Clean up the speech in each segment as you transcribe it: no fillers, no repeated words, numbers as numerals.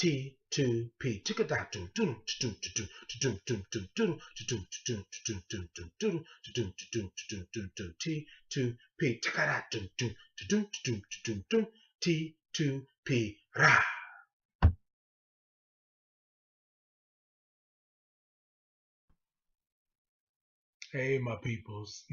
T2P. T2P. Ra. Hey, my peoples.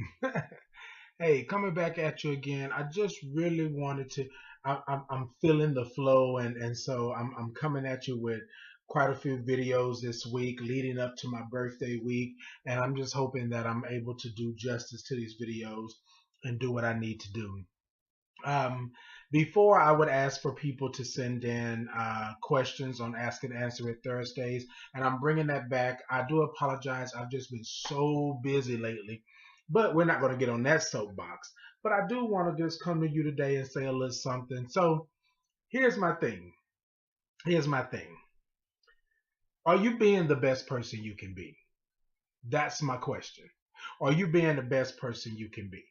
Hey, coming back at you again. I just really wanted to. I'm feeling the flow, and so I'm coming at you with quite a few videos this week leading up to my birthday week, and I'm just hoping that I'm able to do justice to these videos and do what I need to do. Um, Before I would ask for people to send in questions on Ask and Answer It Thursdays, and I'm bringing that back. I do apologize. I've just been so busy lately, but we're not going to get on that soapbox. But I do want to just come to you today and say a little something. So here's my thing. Here's my thing. Are you being the best person you can be? That's my question. Are you being the best person you can be?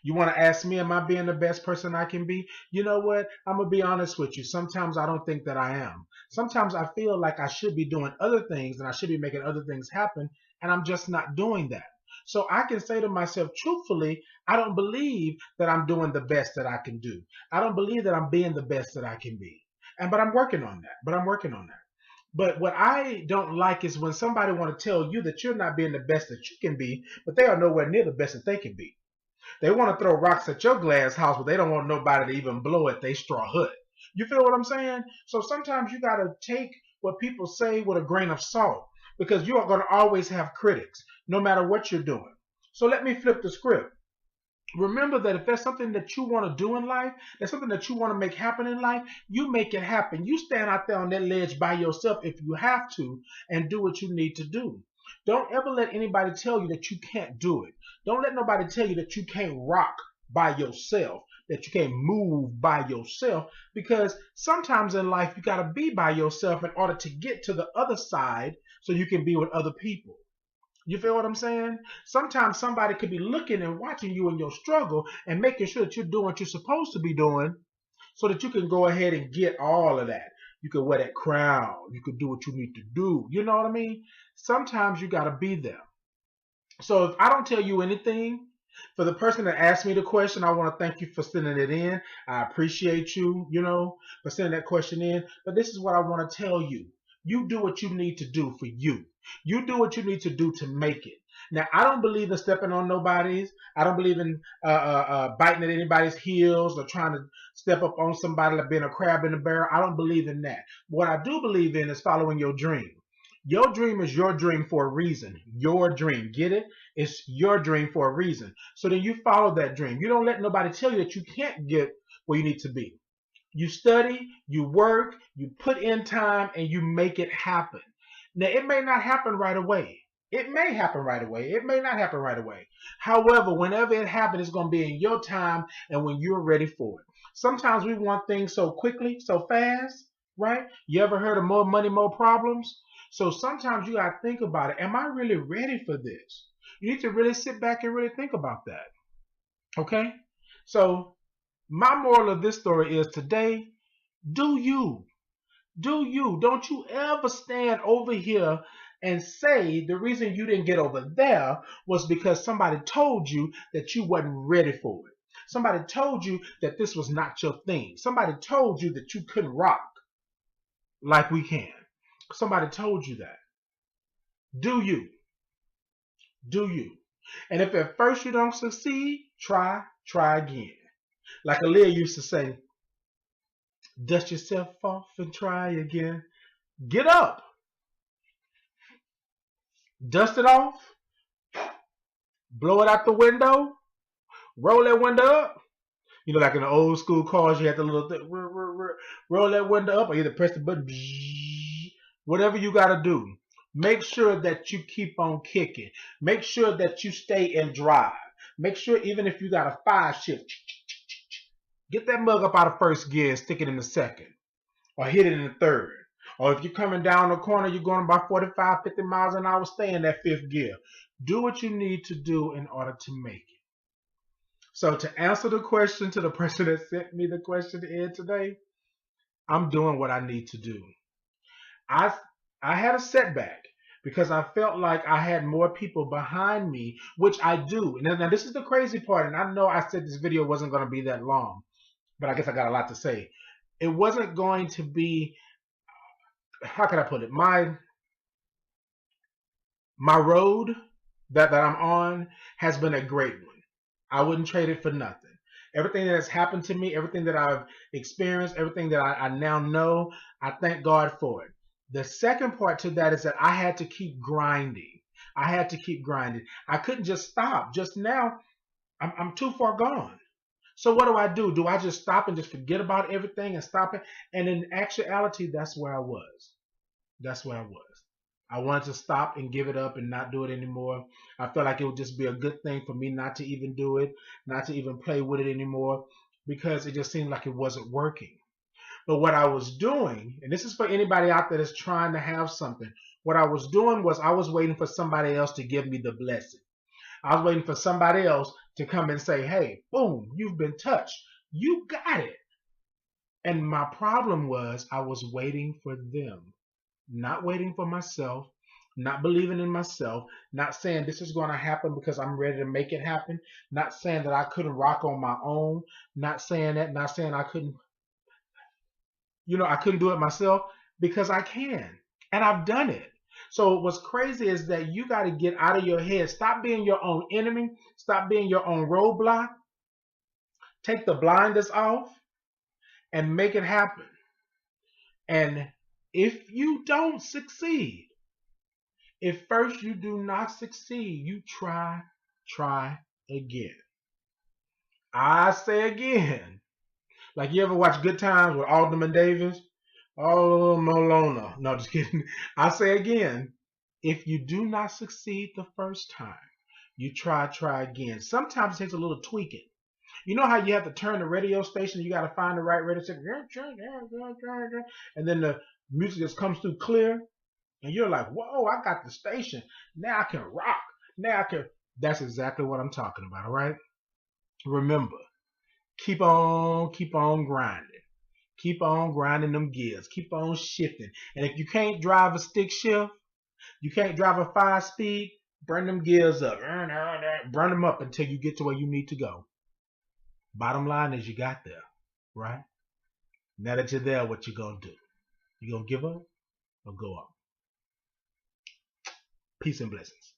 You want to ask me, am I being the best person I can be? You know what? I'm going to be honest with you. Sometimes I don't think that I am. Sometimes I feel like I should be doing other things and I should be making other things happen, and I'm just not doing that. So I can say to myself, truthfully, I don't believe that I'm doing the best that I can do. I don't believe that I'm being the best that I can be. But I'm working on that. But what I don't like is when somebody want to tell you that you're not being the best that you can be, but they are nowhere near the best that they can be. They want to throw rocks at your glass house, but they don't want nobody to even blow at their straw hut. You feel what I'm saying? So sometimes you got to take what people say with a grain of salt, because you are going to always have critics, no matter what you're doing. So let me flip the script. Remember that if there's something that you want to do in life, there's something that you want to make happen in life, you make it happen. You stand out there on that ledge by yourself if you have to and do what you need to do. Don't ever let anybody tell you that you can't do it. Don't let nobody tell you that you can't rock by yourself, that you can't move by yourself, because sometimes in life you got to be by yourself in order to get to the other side so you can be with other people. You feel what I'm saying? Sometimes somebody could be looking and watching you in your struggle and making sure that you're doing what you're supposed to be doing so that you can go ahead and get all of that. You can wear that crown. You can do what you need to do. You know what I mean? Sometimes you got to be there. So if I don't tell you anything, for the person that asked me the question, I want to thank you for sending it in. I appreciate you, for sending that question in. But this is what I want to tell you. You do what you need to do for you. You do what you need to do to make it. Now, I don't believe in stepping on nobody's. I don't believe in biting at anybody's heels or trying to step up on somebody like being a crab in the barrel. I don't believe in that. What I do believe in is following your dream. Your dream is your dream for a reason. Your dream. Get it? It's your dream for a reason. So then you follow that dream. You don't let nobody tell you that you can't get where you need to be. You study, you work, you put in time, and you make it happen. Now, it may not happen right away. It may happen right away. It may not happen right away. However, whenever it happens, it's going to be in your time and when you're ready for it. Sometimes we want things so quickly, so fast, right? You ever heard of more money, more problems? So sometimes you got to think about it. Am I really ready for this? You need to really sit back and really think about that. Okay? So my moral of this story is today, do you. Do you. Don't you ever stand over here and say the reason you didn't get over there was because somebody told you that you wasn't ready for it. Somebody told you that this was not your thing. Somebody told you that you couldn't rock like we can. Somebody told you that. Do you. Do you. And if at first you don't succeed, try again. Like Aaliyah used to say, dust yourself off and try again. Get up. Dust it off. Blow it out the window. Roll that window up. Like in the old school cars, you had the little thing. Roll that window up, or either press the button. Whatever you got to do. Make sure that you keep on kicking. Make sure that you stay in drive. Make sure even if you got a 5 shift, get that mug up out of first gear and stick it in the second. Or hit it in the third. Or if you're coming down the corner, you're going about 45, 50 miles an hour, stay in that 5th gear. Do what you need to do in order to make it. So to answer the question to the person that sent me the question in today, I'm doing what I need to do. I I had a setback because I felt like I had more people behind me, which I do. Now this is the crazy part, and I know I said this video wasn't going to be that long, but I guess I got a lot to say. It wasn't going to be, how can I put it? My road that I'm on has been a great one. I wouldn't trade it for nothing. Everything that has happened to me, everything that I've experienced, everything that I now know, I thank God for it. The second part to that is that I had to keep grinding. I had to keep grinding. I couldn't just stop. Just now, I'm too far gone. So what do? Do I just stop and just forget about everything and stop it? And in actuality, that's where I was. That's where I was. I wanted to stop and give it up and not do it anymore. I felt like it would just be a good thing for me not to even do it, not to even play with it anymore, because it just seemed like it wasn't working. But what I was doing, and this is for anybody out there that's trying to have something, what I was doing was I was waiting for somebody else to give me the blessing. I was waiting for somebody else to come and say, hey, boom, you've been touched. You got it. And my problem was I was waiting for them, not waiting for myself, not believing in myself, not saying this is going to happen because I'm ready to make it happen, not saying that I couldn't rock on my own, not saying that, not saying I couldn't, I couldn't do it myself, because I can. And I've done it. So what's crazy is that you got to get out of your head. Stop being your own enemy. Stop being your own roadblock. Take the blinders off and make it happen. And if you don't succeed, if first you do not succeed, you try again. I say again. Like, you ever watch Good Times with Alderman Davis? Oh, Molona. No, just kidding. I say again. If you do not succeed the first time, you try again. Sometimes it takes a little tweaking. You know how you have to turn the radio station, you got to find the right radio station, and then the music just comes through clear, and you're like, whoa, I got the station. Now I can rock. Now I can. That's exactly what I'm talking about, all right? Remember, keep on grinding. Keep on grinding them gears. Keep on shifting. And if you can't drive a stick shift, you can't drive a 5-speed, burn them gears up. Burn them up until you get to where you need to go. Bottom line is you got there, right? Now that you're there, what you gonna do? You gonna give up or go up? Peace and blessings.